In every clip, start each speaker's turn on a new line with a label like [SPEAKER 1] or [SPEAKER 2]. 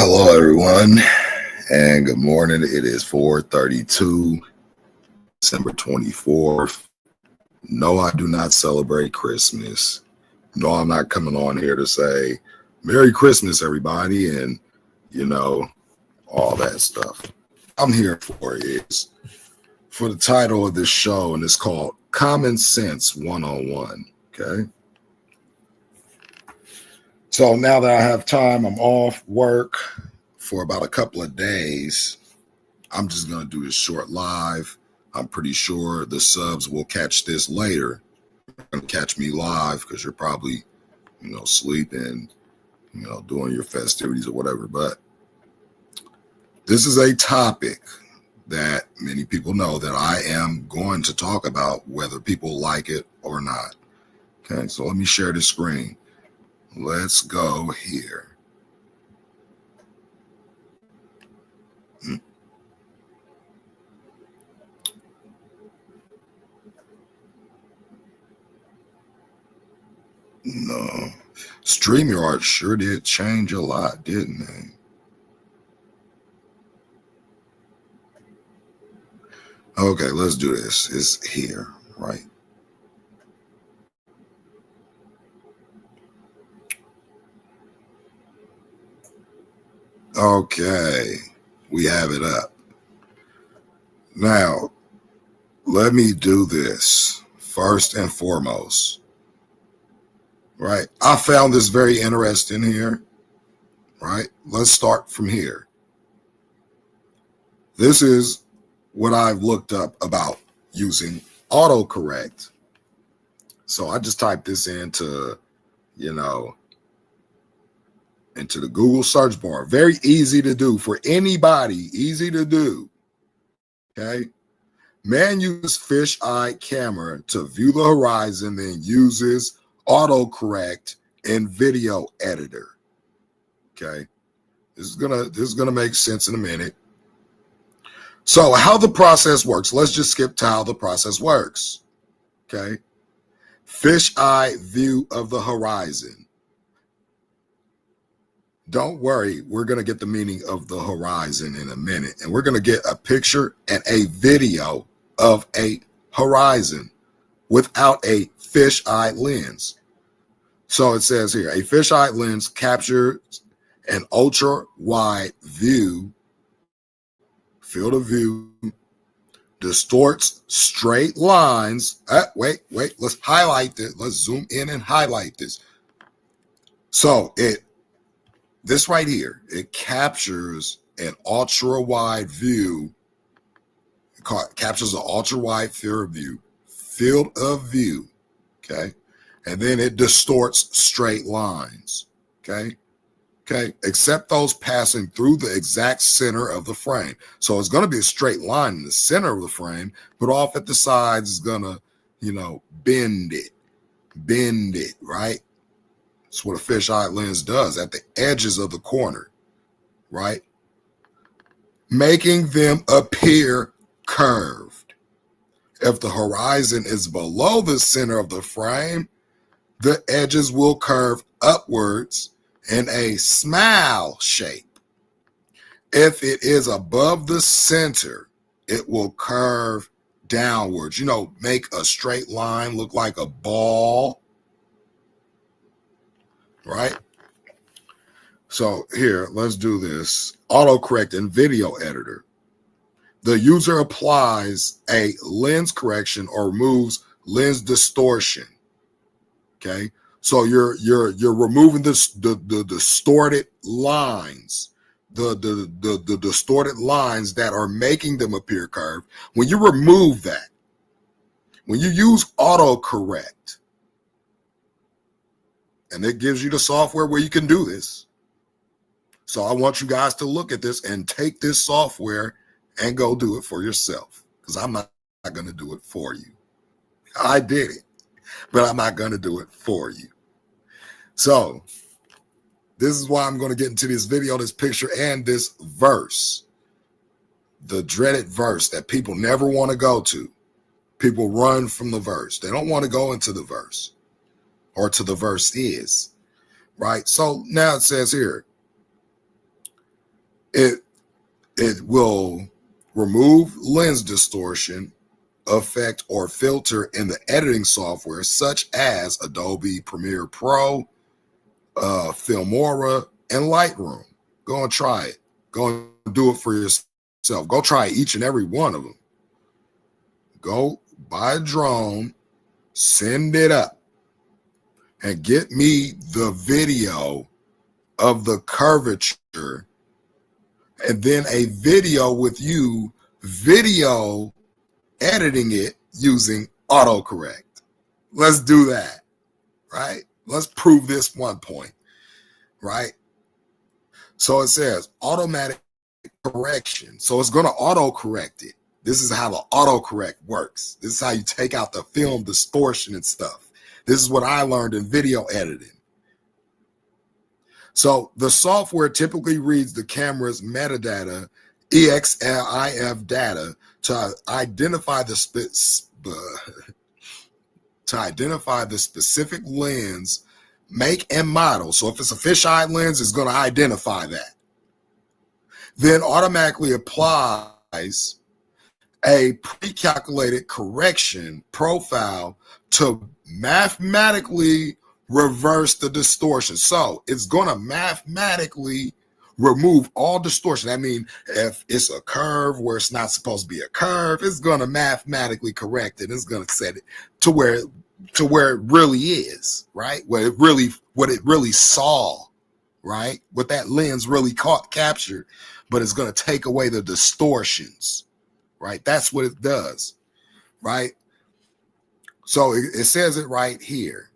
[SPEAKER 1] Hello, everyone, and good morning. It is 4:32, December 24th. No, I do not celebrate Christmas. No, I'm not coming on here to say Merry Christmas, everybody, and all that stuff. I'm here for the title of this show, and it's called Common Sense 101. Okay. So now that I have time, I'm off work for about a couple of days. I'm just going to do this short live. I'm pretty sure the subs will catch this later. You're going to catch me live because you're probably, sleeping, doing your festivities or whatever. But this is a topic that many people know that I am going to talk about, whether people like it or not. Okay, so let me share the screen. Let's go here. No. StreamYard sure did change a lot, didn't they? Okay, let's do this. It's here, right? Okay, we have it up. Now, let me do this first and foremost. Right? I found this very interesting here. Right? Let's start from here. This is what I've looked up about using autocorrect. So I just typed this into the Google search bar. Very easy to do for anybody. Easy to do. Okay. Man uses fisheye camera to view the horizon, then uses autocorrect in video editor. Okay. This is gonna make sense in a minute. So how the process works. Let's just skip to how the process works. Okay. Fisheye view of the horizon. Don't worry, we're going to get the meaning of the horizon in a minute, and we're going to get a picture and a video of a horizon without a fisheye lens. So it says here, a fisheye lens captures an ultra-wide view, field of view, distorts straight lines. Wait, let's highlight this. Let's zoom in and highlight this. So this right here, it captures an ultra-wide view. It captures an ultra-wide field of view, okay? And then it distorts straight lines, okay? Except those passing through the exact center of the frame. So it's going to be a straight line in the center of the frame, but off at the sides is going to, bend it, right? That's what a fisheye lens does at the edges of the corner, right? Making them appear curved. If the horizon is below the center of the frame, the edges will curve upwards in a smile shape. If it is above the center, it will curve downwards. Make a straight line look like a ball. Right? So here, let's do this. Autocorrect in video editor. The user applies a lens correction or removes lens distortion. Okay? So you're removing the distorted lines, the distorted lines that are making them appear curved. When you remove that, when you use autocorrect, and it gives you the software where you can do this. So I want you guys to look at this and take this software and go do it for yourself, because I'm not going to do it for you. I did it, but I'm not going to do it for you. So this is why I'm going to get into this video, this picture, and this verse, the dreaded verse that people never want to go to. People run from the verse. They don't want to go into the verse. Or to the verse is, right? So now it says here, It will remove lens distortion, effect, or filter in the editing software such as Adobe Premiere Pro, Filmora, and Lightroom. Go and try it. Go and do it for yourself. Go try each and every one of them. Go buy a drone, send it up, and get me the video of the curvature, and then a video with you video editing it using autocorrect. Let's do that, right? Let's prove this one point, right? So it says automatic correction. So it's going to autocorrect it. This is how the autocorrect works. This is how you take out the film distortion and stuff. This is what I learned in video editing. So the software typically reads the camera's metadata, EXIF data, to identify the specific lens, make, and model. So if it's a fisheye lens, it's going to identify that. Then automatically applies a pre-calculated correction profile to mathematically reverse the distortion. So it's going to mathematically remove all distortion. I mean, if it's a curve where it's not supposed to be a curve, it's going to mathematically correct it. It's going to set it to where it really is, right? What it really saw, right? What that lens really captured, but it's going to take away the distortions, right? That's what it does, right? So it says it right here.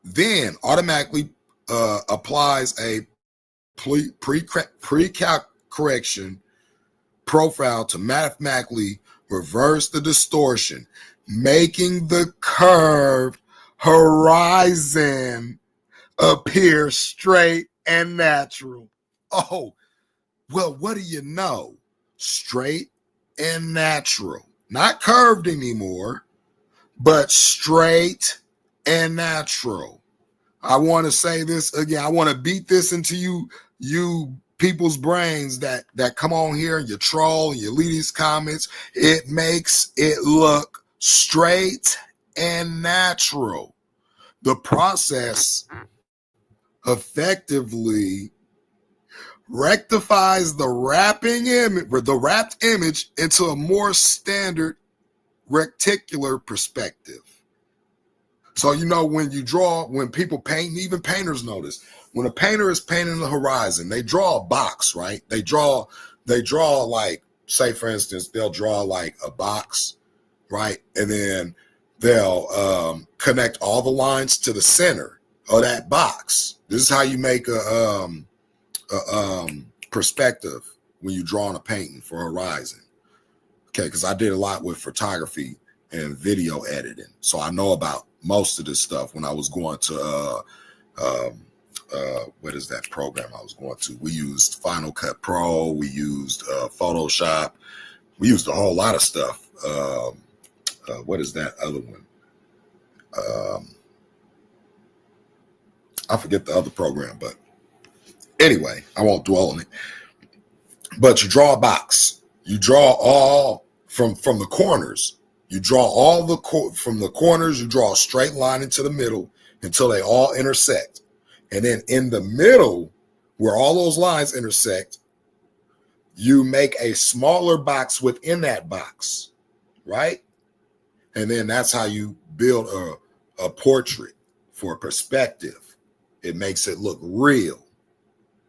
[SPEAKER 1] Then automatically applies a pre-calc correction profile to mathematically reverse the distortion, making the curved horizon appear straight and natural. Oh, well, what do you know? Straight and natural. Not curved anymore, but straight and natural. I want to say this again. I want to beat this into you people's brains that come on here and you troll and you leave these comments. It makes it look straight and natural. The process effectively rectifies the wrapped image into a more standard reticular perspective. So, you know, when people paint, even painters notice, when a painter is painting the horizon, they draw a box, right? They draw like, say, for instance, they'll draw like a box, right? And then they'll connect all the lines to the center of that box. This is how you make a perspective when you're drawing a painting for a horizon. Okay, because I did a lot with photography and video editing, so I know about most of this stuff. When I was going to what is that program I was going to? We used Final Cut Pro, we used Photoshop, we used a whole lot of stuff. What is that other one? I forget the other program, but anyway, I won't dwell on it. But you draw a box. You draw all from the corners. You draw all from the corners. You draw a straight line into the middle until they all intersect. And then in the middle, where all those lines intersect, you make a smaller box within that box, right? And then that's how you build a portrait for perspective. It makes it look real,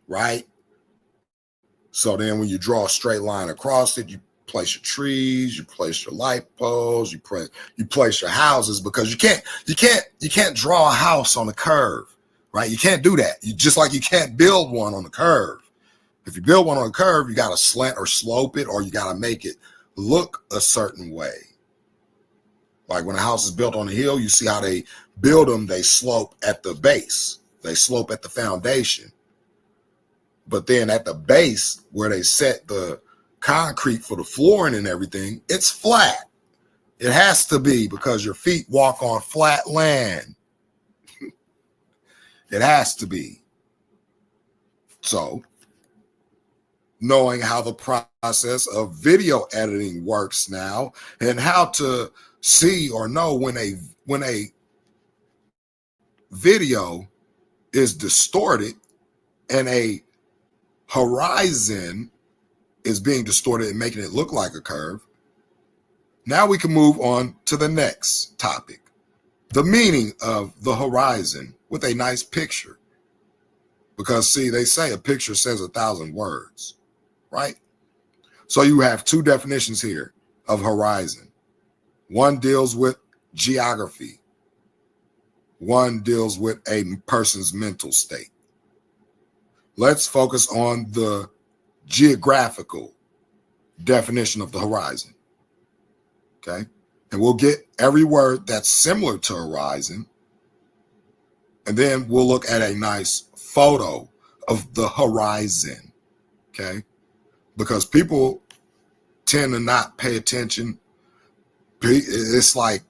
[SPEAKER 1] right? So then when you draw a straight line across it, you place your trees, you place your light poles, you place your houses, because you can't draw a house on a curve, right? You can't do that. Just like you can't build one on a curve. If you build one on a curve, you got to slant or slope it, or you got to make it look a certain way. Like when a house is built on a hill, you see how they build them, they slope at the base. They slope at the foundation. But then at the base, where they set the concrete for the flooring and everything, it's flat. It has to be, because your feet walk on flat land. It has to be. So knowing how the process of video editing works now, and how to see or know when a video is distorted and a horizon is being distorted and making it look like a curve. Now we can move on to the next topic, the meaning of the horizon with a nice picture. Because see, they say a picture says 1,000 words, right? So you have two definitions here of horizon. One deals with geography. One deals with a person's mental state. Let's focus on the geographical definition of the horizon. Okay? And we'll get every word that's similar to horizon. And then we'll look at a nice photo of the horizon. Okay? Because people tend to not pay attention. It's like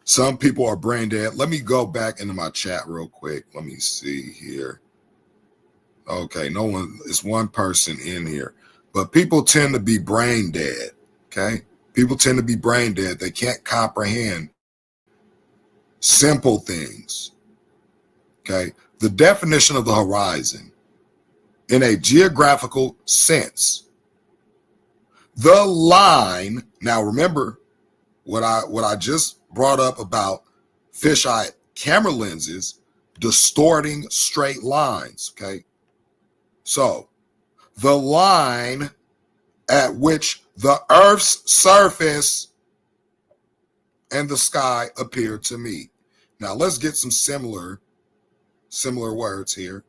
[SPEAKER 1] some people are brain dead. Let me go back into my chat real quick. Let me see here. Okay, no one, it's one person in here. But people tend to be brain dead. Okay? People tend to be brain dead. They can't comprehend simple things. Okay? The definition of the horizon in a geographical sense. The line, now remember what I just brought up about fisheye camera lenses distorting straight lines, okay? So, the line at which the Earth's surface and the sky appear to meet. Now, let's get some similar words here.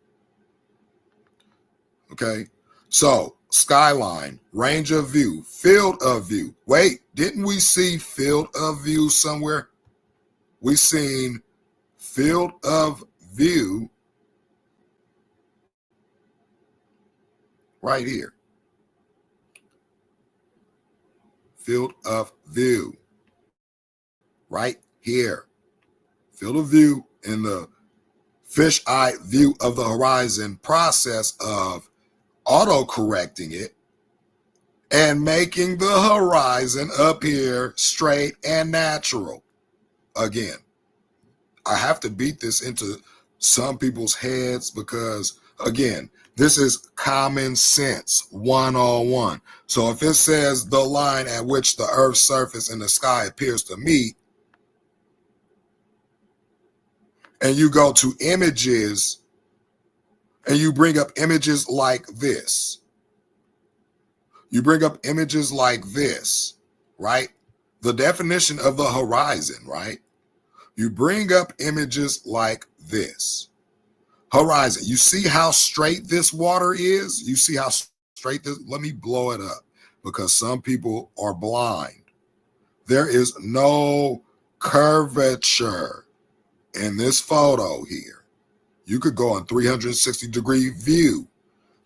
[SPEAKER 1] Okay? So, skyline, range of view, field of view. Wait, didn't we see field of view somewhere? We seen field of view right here. Field of view right here. Field of view in the fisheye view of the horizon process of auto-correcting it and making the horizon appear straight and natural. Again, I have to beat this into some people's heads because, again, this is common sense 101. So if it says the line at which the Earth's surface and the sky appears to meet, and you go to images and you bring up images like this, right? The definition of the horizon, right? You bring up images like this. Horizon. You see how straight this water is? You see how straight this? Let me blow it up because some people are blind. There is no curvature in this photo here. You could go on 360-degree view.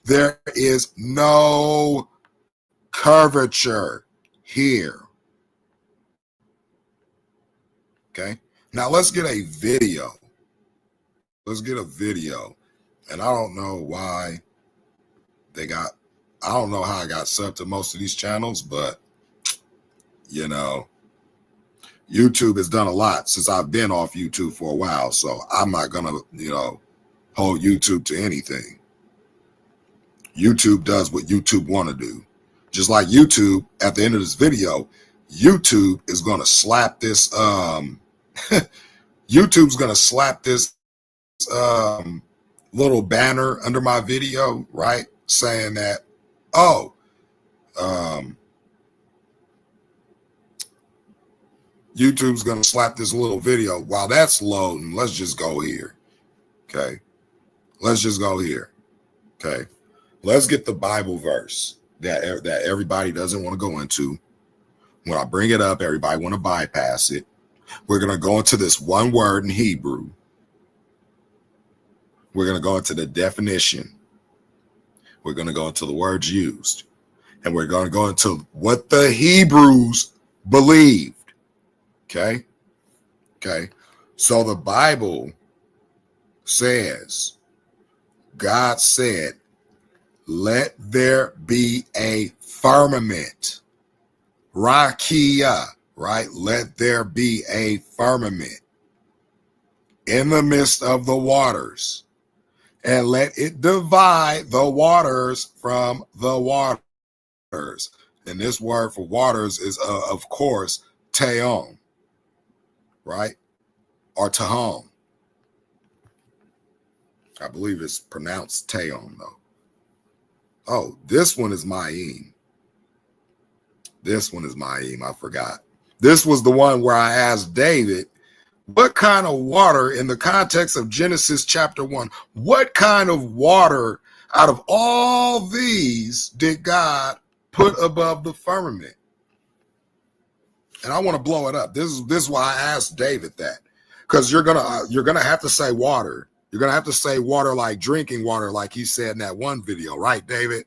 [SPEAKER 1] There is no curvature here. Okay. Now let's get a video. Let's get a video. And I don't know why I don't know how I got subbed to most of these channels, but you know, YouTube has done a lot since I've been off YouTube for a while. So I'm not going to, hold YouTube to anything. YouTube does what YouTube want to do. Just like YouTube, at the end of this video, YouTube is going to slap this, YouTube's going to slap this little banner under my video, right? Saying that, YouTube's going to slap this little video. While that's loading, let's just go here. Okay. Let's just go here. Okay. Let's get the Bible verse that everybody doesn't want to go into. When I bring it up, everybody want to bypass it. We're going to go into this one word in Hebrew. We're going to go into the definition. We're going to go into the words used. And we're going to go into what the Hebrews believed. Okay? Okay. So the Bible says, God said, let there be a firmament. Rakia, right? Let there be a firmament in the midst of the waters, and let it divide the waters from the waters. And this word for waters is, of course, Teon, right? Or Tahom. I believe it's pronounced Teon, though. Oh, this one is Ma'im. This one is Ma'im. I forgot. This was the one where I asked David, what kind of water, in the context of Genesis chapter 1, what kind of water out of all these did God put above the firmament? And I want to blow it up. This is why I asked David that, because you're gonna have to say water. You're gonna have to say water like drinking water, like he said in that one video, right, David?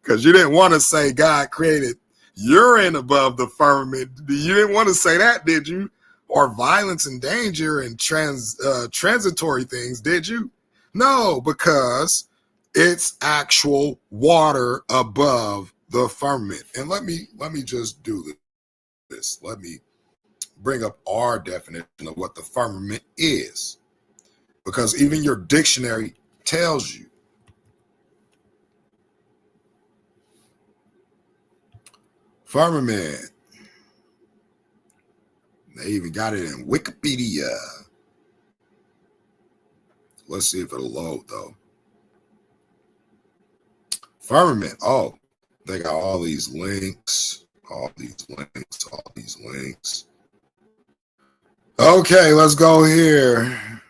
[SPEAKER 1] Because you didn't want to say God created urine above the firmament. You didn't want to say that, did you? Or violence and danger and transitory things, did you? No, because it's actual water above the firmament. And let me just do this. Let me bring up our definition of what the firmament is, because even your dictionary tells you. Firmament. They even got it in Wikipedia. Let's see if it'll load, though. Firmament. Oh, they got all these links. All these links. Okay, let's go here.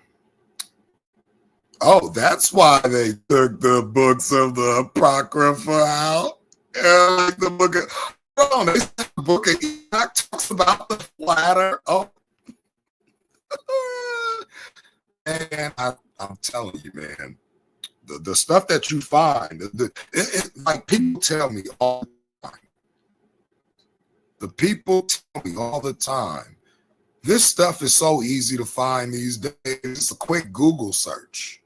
[SPEAKER 1] Oh, that's why they took the books of the Apocrypha out. Like the book of, the book of Enoch talks about the flatter. Oh, and I'm telling you, man, the stuff that you find, like people tell me all the time. The people tell me all the time, this stuff is so easy to find these days. It's a quick Google search.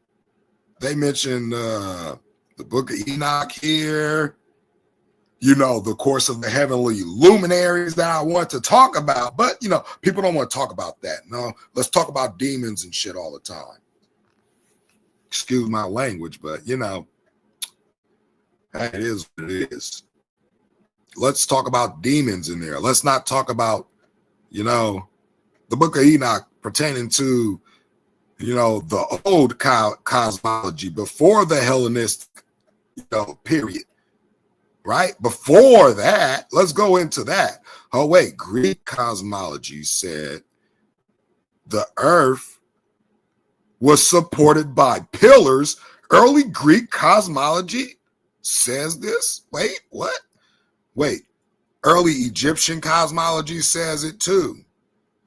[SPEAKER 1] They mentioned the book of Enoch here, the course of the heavenly luminaries that I want to talk about. But, people don't want to talk about that. No, let's talk about demons and shit all the time. Excuse my language, but, it is what it is. Let's talk about demons in there. Let's not talk about, the book of Enoch pertaining to, the old cosmology before the Hellenistic, period. Right? Before that, let's go into that. Oh, wait, Greek cosmology said the earth was supported by pillars. Early Greek cosmology says this? Wait, what? Wait, early Egyptian cosmology says it too.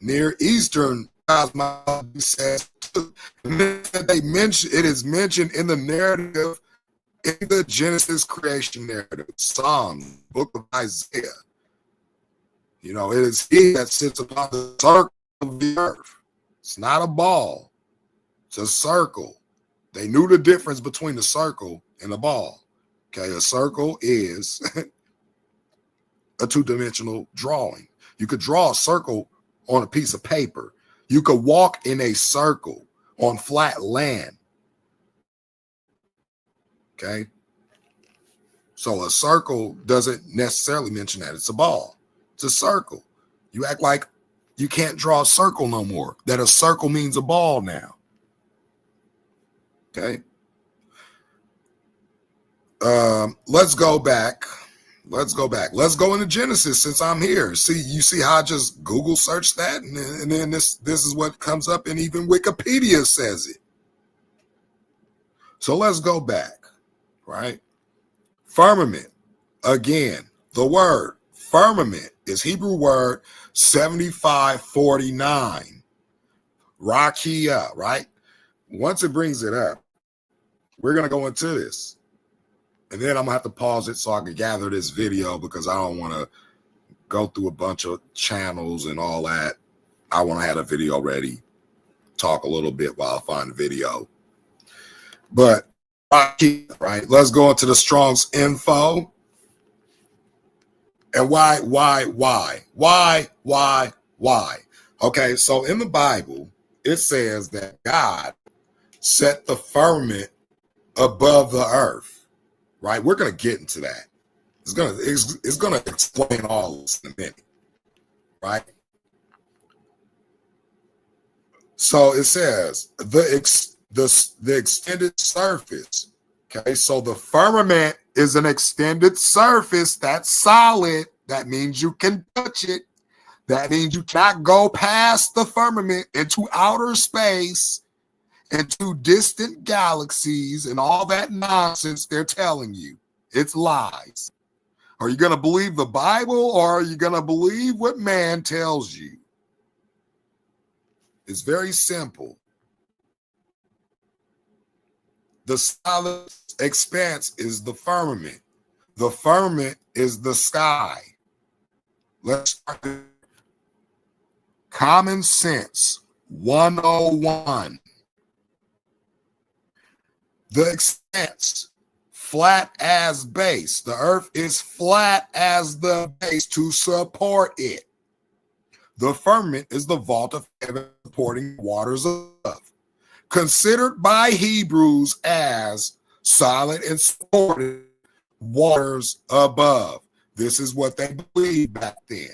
[SPEAKER 1] Near Eastern cosmology says it too. And it is mentioned in the narrative, in the Genesis creation narrative, Psalms, book of Isaiah. It is he that sits upon the circle of the earth. It's not a ball. It's a circle. They knew the difference between the circle and a ball. Okay, a circle is a two-dimensional drawing. You could draw a circle on a piece of paper. You could walk in a circle on flat land. Okay. So a circle doesn't necessarily mention that it's a ball. It's a circle. You act like you can't draw a circle no more, that a circle means a ball now. Okay. Let's go back. Let's go into Genesis since I'm here. You see how I just Google searched that, and then this is what comes up, and even Wikipedia says it. So let's go back. Right? Firmament. Again, the word firmament is Hebrew word 7549. Rakia, right? Once it brings it up, we're going to go into this. And then I'm going to have to pause it so I can gather this video, because I don't want to go through a bunch of channels and all that. I want to have a video ready, talk a little bit while I find the video. But Right? Let's go into the Strong's info. And why? Okay, so in the Bible, it says that God set the firmament above the earth, right? We're going to get into that. It's going to explain all this in a minute, right? So it says the extended surface. Okay, so the firmament is an extended surface that's solid. That means you can touch it. That means you cannot go past the firmament into outer space, into distant galaxies, and all that nonsense they're telling you. It's lies. Are you going to believe the Bible, or are you going to believe what man tells you? It's very simple. The solid expanse is the firmament. The firmament is the sky. Let's start with Common Sense 101. The expanse, flat as base. The earth is flat as the base to support it. The firmament is the vault of heaven supporting waters above. Considered by Hebrews as solid and supported waters above. This is what they believed back then.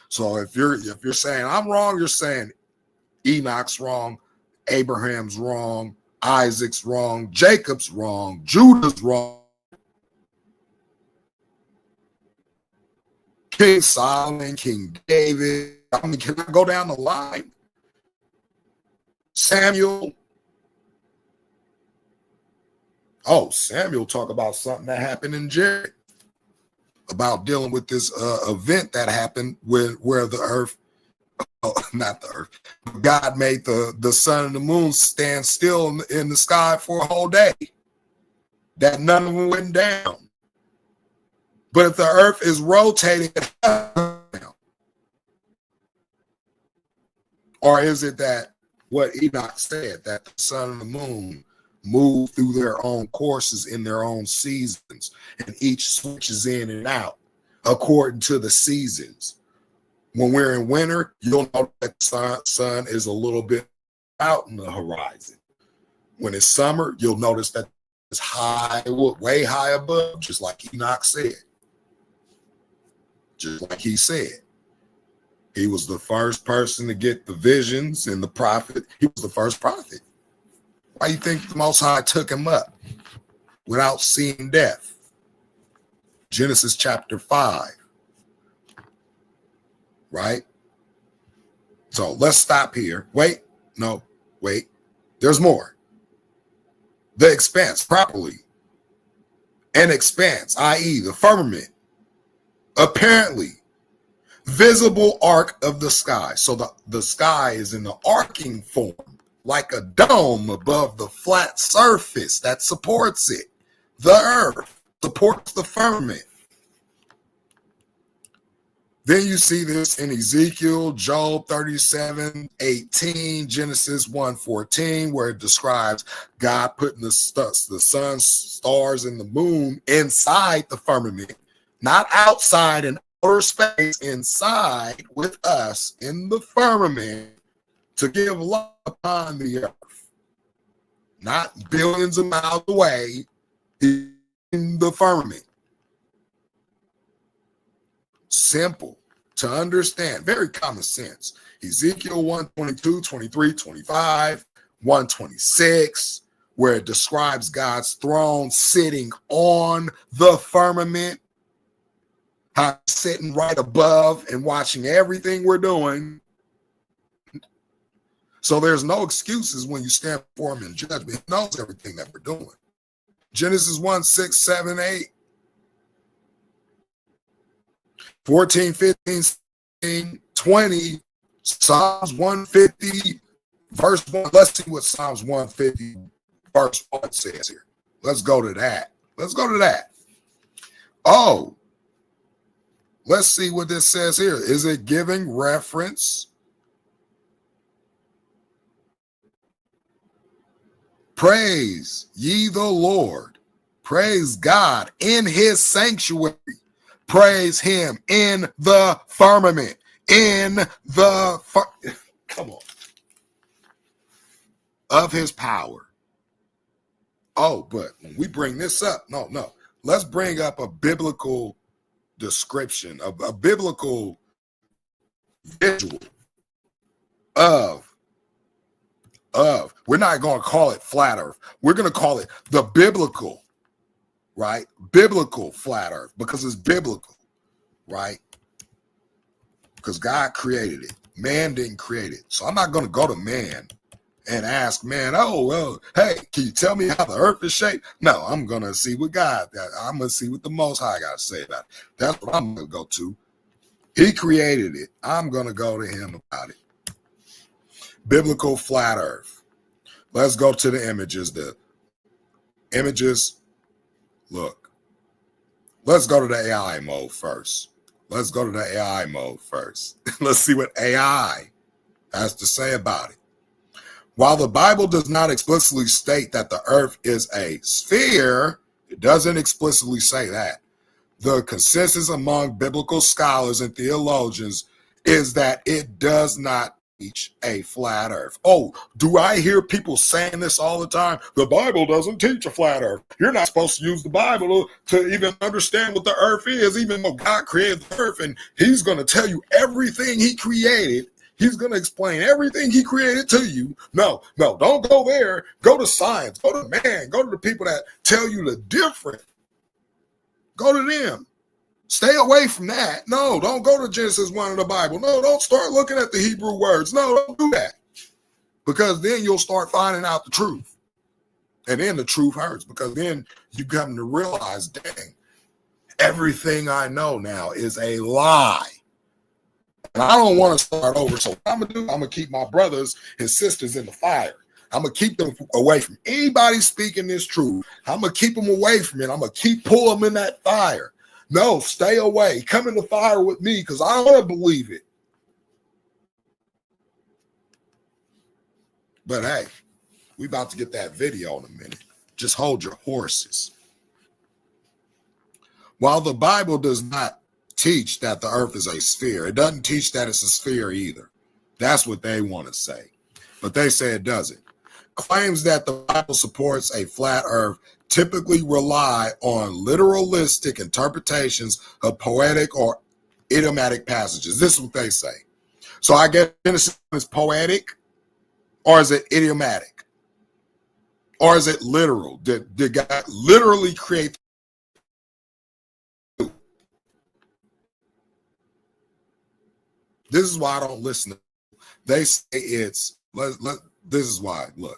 [SPEAKER 1] So if you're saying I'm wrong, you're saying Enoch's wrong, Abraham's wrong, Isaac's wrong, Jacob's wrong, Judah's wrong, King Solomon, King David. I mean, can I go down the line? Samuel. Oh, Samuel talk about something that happened in Jared about dealing with this event that happened where the earth, not the earth, God made the sun and the moon stand still in the sky for a whole day. That none of them went down. But if the earth is rotating, or is it that what Enoch said, that the sun and the moon move through their own courses in their own seasons, and each switches in and out according to the seasons? When we're in winter, you'll know that the sun is a little bit out in the horizon. When it's summer, you'll notice that it's high, way high above, just like Enoch said. Just like he said. He was the first person to get the visions and the prophet. He was the first prophet. Why do you think the Most High took him up without seeing death? Genesis chapter 5. Right? So let's stop here. Wait. There's more. The expanse, properly. An expanse, i.e. the firmament. Apparently, visible arc of the sky. So the sky is in the arcing form, like a dome above the flat surface that supports it. The earth supports the firmament. Then you see this in Ezekiel, Job 37:18, Genesis 1:14, where it describes God putting the sun, stars, and the moon inside the firmament, not outside in outer space, inside with us in the firmament to give light upon the earth, not billions of miles away in the firmament. Simple to understand, very common sense. Ezekiel 1:22, 23, 25, 126, where it describes God's throne sitting on the firmament, sitting right above and watching everything we're doing. So there's no excuses when you stand before him in judgment. He knows everything that we're doing. Genesis 1, 6, 7, 8. 14, 15, 16, 20, Psalms 150, verse 1. Let's see what Psalms 150, verse 1 says here. Let's go to that. Oh, let's see what this says here. Is it giving reference Praise ye the Lord. Praise God in his sanctuary. Praise him in the firmament. Come on. Of his power. Oh, but when we bring this up, no. Let's bring up a biblical description, a biblical visual of, we're not going to call it flat earth. We're going to call it the biblical, right? Biblical flat earth, because it's biblical, right? Because God created it. Man didn't create it. So I'm not going to go to man and ask man, oh, well, hey, can you tell me how the earth is shaped? No, I'm going to see what I'm going to see what the Most High got to say about it. That's what I'm going to go to. He created it. I'm going to go to him about it. Biblical flat earth. Let's go to the images. The images, look. Let's go to the AI mode first. Let's see what AI has to say about it. While the Bible does not explicitly state that the earth is a sphere, it doesn't explicitly say that. The consensus among biblical scholars and theologians is that it does not teach a flat earth. Oh, do I hear people saying this all the time? The Bible doesn't teach a flat earth. You're not supposed to use the Bible to even understand what the earth is, even though God created the earth and he's going to tell you everything he created. He's going to explain everything he created to you. No, don't go there. Go to science. Go to man. Go to the people that tell you the different. Go to them. Stay away from that. No, don't go to Genesis 1 in the Bible. No, don't start looking at the Hebrew words. No, don't do that. Because then you'll start finding out the truth. And then the truth hurts, because then you come to realize, dang, everything I know now is a lie. And I don't want to start over. So what I'm going to do, I'm going to keep my brothers and sisters in the fire. I'm going to keep them away from anybody speaking this truth. I'm going to keep them away from it. I'm going to keep pulling them in that fire. No, stay away. Come in the fire with me, because I want to believe it. But hey, we about to get that video in a minute. Just hold your horses. While the Bible does not teach that the earth is a sphere, it doesn't teach that it's a sphere either. That's what they want to say. But they say it doesn't. Claims that the Bible supports a flat earth typically rely on literalistic interpretations of poetic or idiomatic passages. This is what they say. So I guess Genesis is poetic, or is it idiomatic? Or is it literal? Did God literally create? This is why I don't listen. They say it's, this is why, look.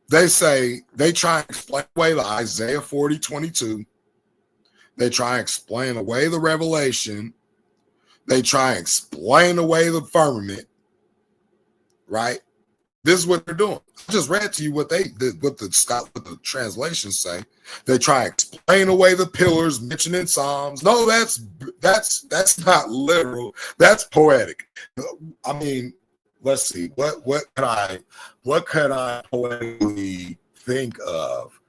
[SPEAKER 1] They say, they try and explain away the Isaiah 40:22. They try and explain away the Revelation. They try and explain away the firmament, right? This is what they're doing. I just read to you what the translations say. They try and explain away the pillars mentioned in Psalms. No, that's not literal. That's poetic. I mean, let's see. What could I poetically think of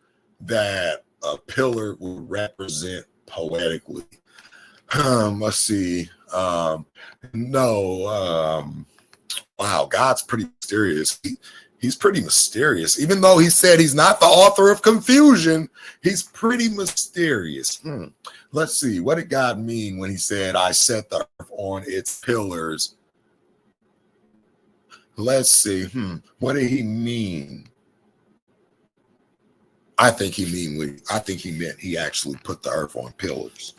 [SPEAKER 1] that a pillar would represent poetically? Let's see. Wow, God's pretty mysterious. He's pretty mysterious. Even though he said he's not the author of confusion, he's pretty mysterious. Let's see. What did God mean when he said, I set the earth on its pillars? Let's see. What did he mean? I think he meant he actually put the earth on pillars.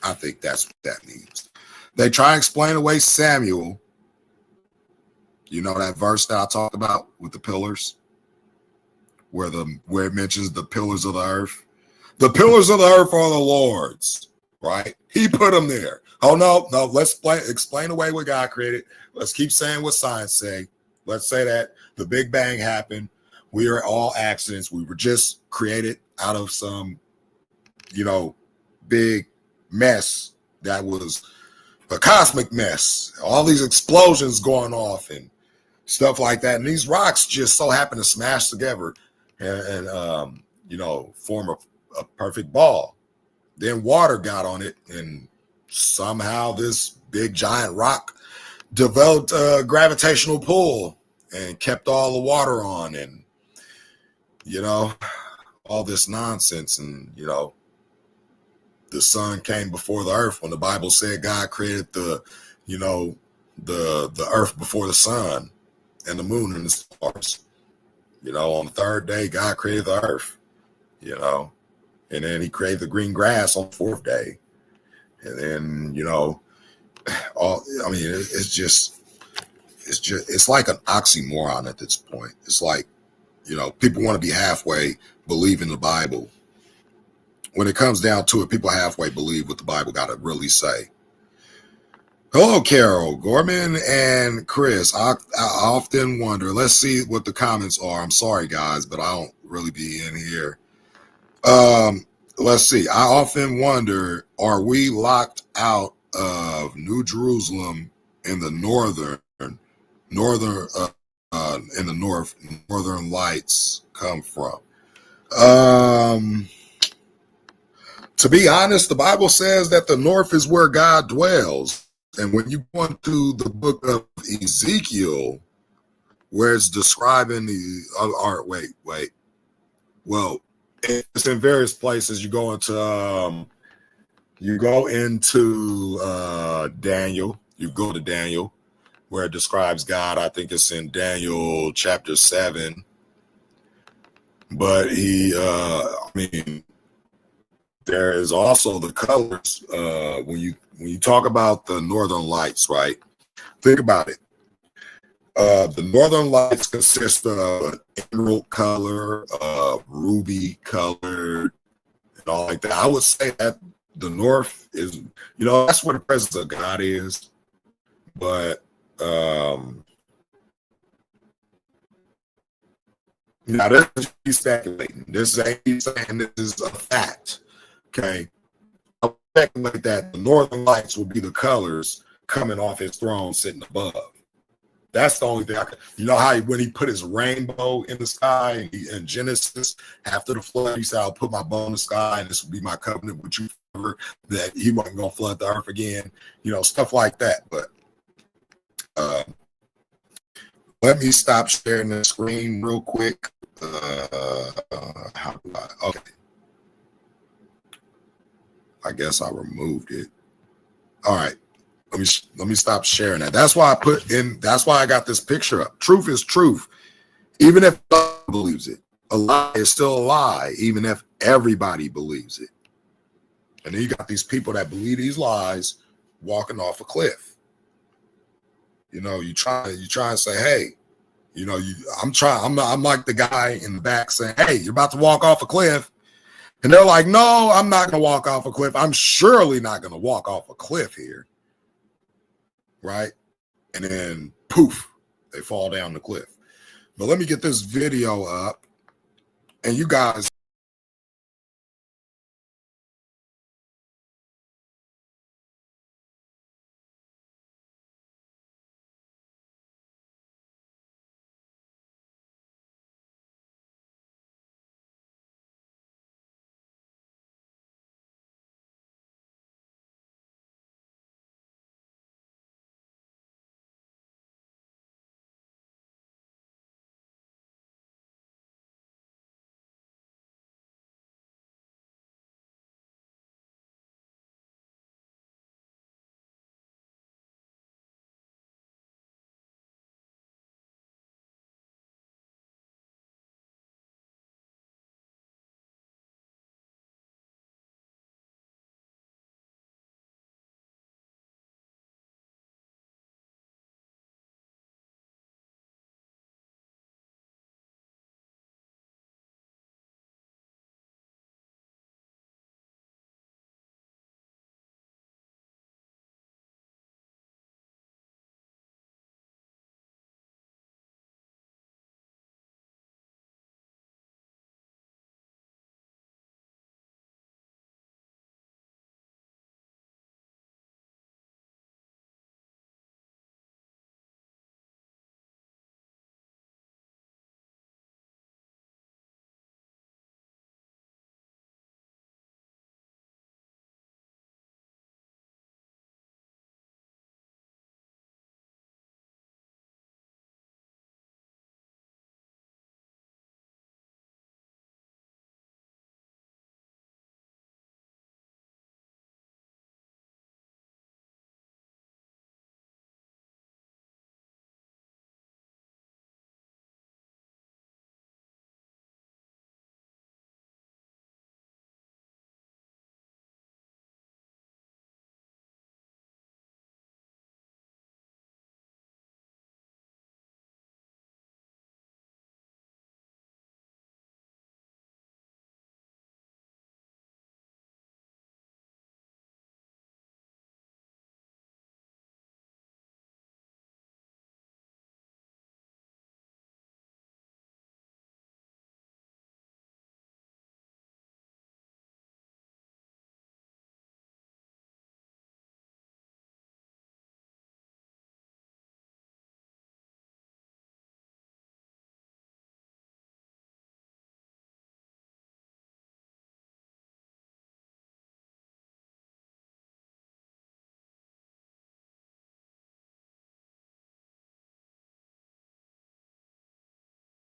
[SPEAKER 1] I think that's what that means. They try and explain away Samuel. You know that verse that I talked about with the pillars, where it mentions the pillars of the earth. The pillars of the earth are the Lord's, right? He put them there. Oh no, let's explain away what God created. Let's keep saying what science say. Let's say that the Big Bang happened. We are all accidents. We were just created out of some, big mess that was a cosmic mess. All these explosions going off and stuff like that. And these rocks just so happen to smash together and you know, form a perfect ball. Then water got on it, and somehow this big giant rock developed a gravitational pull and kept all the water on, and you know, all this nonsense. And you know, the sun came before the earth when the Bible said God created the, you know, the earth before the sun and the moon and the stars. You know, on the third day, God created the earth, you know, and then he created the green grass on the fourth day. And then, you know, I mean, it's like an oxymoron at this point. It's like, you know, people want to be halfway believe in the Bible. When it comes down to it, people halfway believe what the Bible got to really say. Hello, Carol, Gorman, and Chris. I often wonder, let's see what the comments are. I'm sorry, guys, but I don't really be in here. Let's see. I often wonder, are we locked out of New Jerusalem in the northern, in the north, northern lights come from? To be honest, the Bible says that the north is where God dwells. And when you go into the book of Ezekiel, where it's describing well, it's in various places. You go into Daniel. You go to Daniel, where it describes God. I think it's in Daniel chapter 7. But I mean, there is also the colors. When you talk about the northern lights, right? Think about it. The northern lights consist of emerald color, ruby colored, and all like that. I would say that the north is, you know, that's where the presence of God is. But now this is me speculating. This ain't me saying this is a fact. Okay, I speculate that the northern lights will be the colors coming off his throne, sitting above. That's the only thing you know how when he put his rainbow in the sky in Genesis after the flood, he said, I'll put my bow in the sky and this will be my covenant with you forever, that he wasn't going to flood the earth again, you know, stuff like that. But let me stop sharing the screen real quick. How do okay. I guess I removed it. All right. Let me stop sharing that. That's why that's why I got this picture up. Truth is truth. Even if nobody believes it, a lie is still a lie, even if everybody believes it. And then you got these people that believe these lies walking off a cliff. You know, you try and say, hey, you know, I'm like the guy in the back saying, hey, you're about to walk off a cliff. And they're like, no, I'm not going to walk off a cliff. I'm surely not going to walk off a cliff here. Right? And then poof, they fall down the cliff. But let me get this video up, and you guys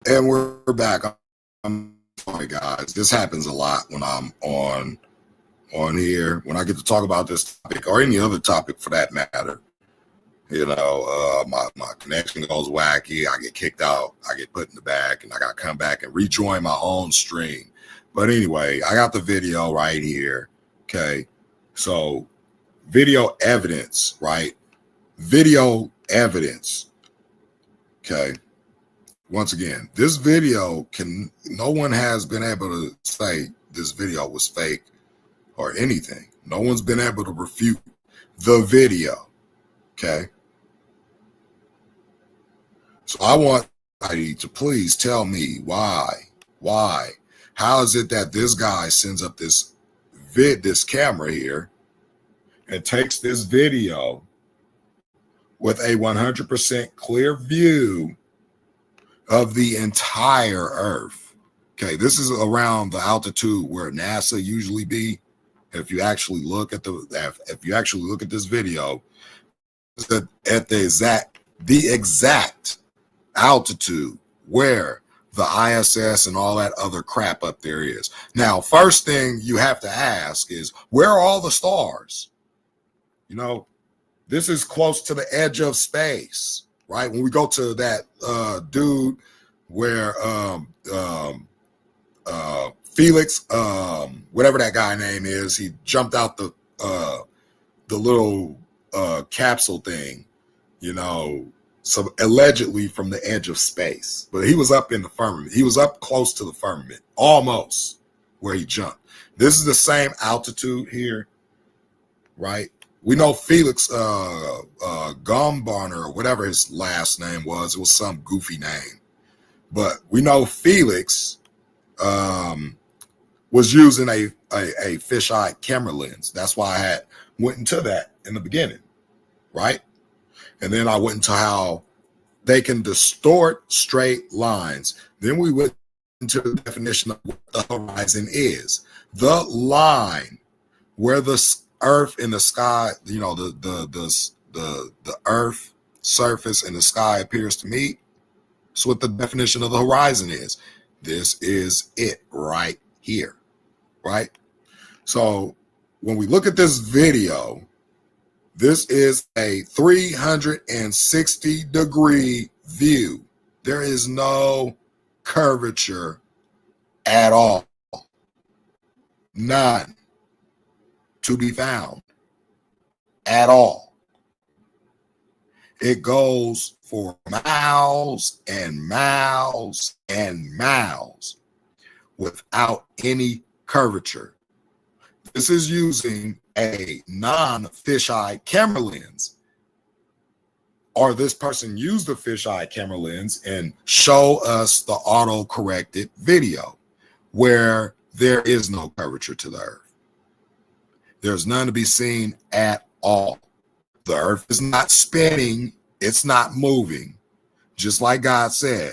[SPEAKER 1] And we're back. I'm sorry, guys. This happens a lot when I'm on here. When I get to talk about this topic or any other topic for that matter, my connection goes wacky. I get kicked out. I get put in the back, and I got to come back and rejoin my own stream. But anyway, I got the video right here. Okay, so video evidence, right? Video evidence. Okay. Once again, this video no one has been able to say this video was fake or anything. No one's been able to refute the video. Okay. So I want somebody to please tell me why, how is it that this guy sends up this camera here and takes this video with a 100% clear view of the entire Earth. Okay, this is around the altitude where NASA usually be. If you actually look at this video, at the exact altitude where the ISS and all that other crap up there is. Now, first thing you have to ask is, where are all the stars? This is close to the edge of space. Right, when we go to that dude where Felix, whatever that guy name is, he jumped out the little capsule thing, so allegedly from the edge of space, but he was up in the firmament. He was up close to the firmament, almost where he jumped. This is the same altitude here, right? We know Felix Gumbarner, or whatever his last name was. It was some goofy name. But we know Felix was using a fisheye camera lens. That's why I went into that in the beginning, right? And then I went into how they can distort straight lines. Then we went into the definition of what the horizon is. The line where the Earth in the sky, the Earth surface and the sky appears to meet. That's what the definition of the horizon is. This is it right here, right? So when we look at this video, this is a 360-degree view. There is no curvature at all. None to be found at all. It goes for miles and miles and miles without any curvature. This is using a non-fisheye camera lens, or this person used the fisheye camera lens and show us the auto-corrected video where there is no curvature to the Earth. There's none to be seen at all. The Earth is not spinning. It's not moving. Just like God said,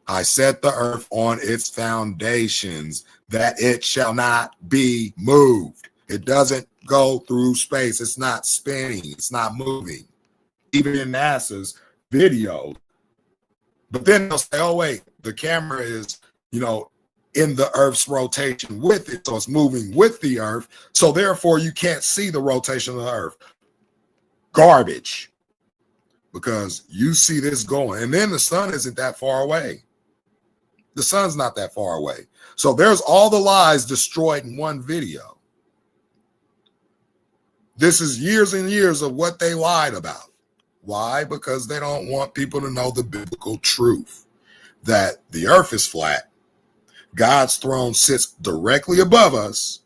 [SPEAKER 1] I set the earth on its foundations that it shall not be moved. It doesn't go through space. It's not spinning. It's not moving. Even in NASA's video. But then they'll say, oh, wait, the camera is, in the Earth's rotation with it, so it's moving with the Earth, so therefore you can't see the rotation of the Earth. Garbage, because you see this going, and then the sun isn't that far away. The sun's not that far away. So there's all the lies destroyed in one video. This is years and years of what they lied about. Why? Because they don't want people to know the biblical truth, that the Earth is flat. God's throne sits directly above us.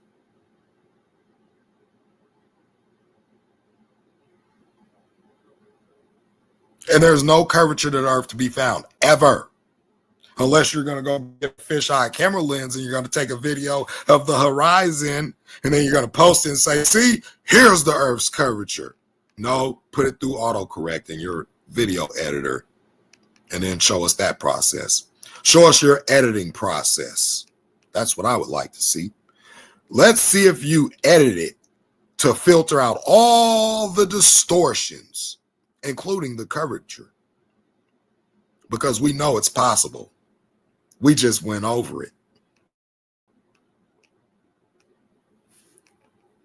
[SPEAKER 1] And there's no curvature to the Earth to be found, ever. Unless you're going to go get a fisheye camera lens and you're going to take a video of the horizon and then you're going to post it and say, see, here's the Earth's curvature. No, put it through autocorrect in your video editor and then show us that process. Show us your editing process. That's what I would like to see. Let's see if you edit it to filter out all the distortions, including the curvature, because we know it's possible. We just went over it.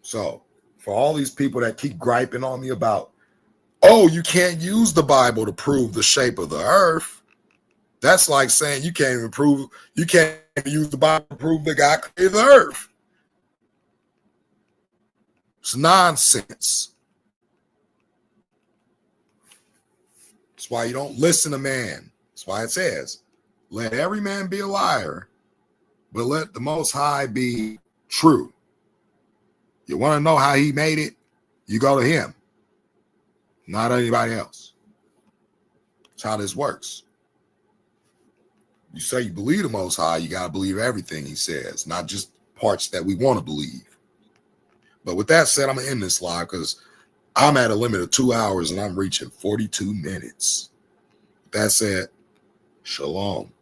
[SPEAKER 1] So for all these people that keep griping on me about, oh, you can't use the Bible to prove the shape of the earth. That's like saying you can't even use the Bible to prove that God created the earth. It's nonsense. That's why you don't listen to man. That's why it says, let every man be a liar, but let the Most High be true. You want to know how he made it? You go to him, not anybody else. That's how this works. You say you believe the Most High, you got to believe everything he says, not just parts that we want to believe. But with that said, I'm going to end this live because I'm at a limit of 2 hours and I'm reaching 42 minutes. That said, shalom.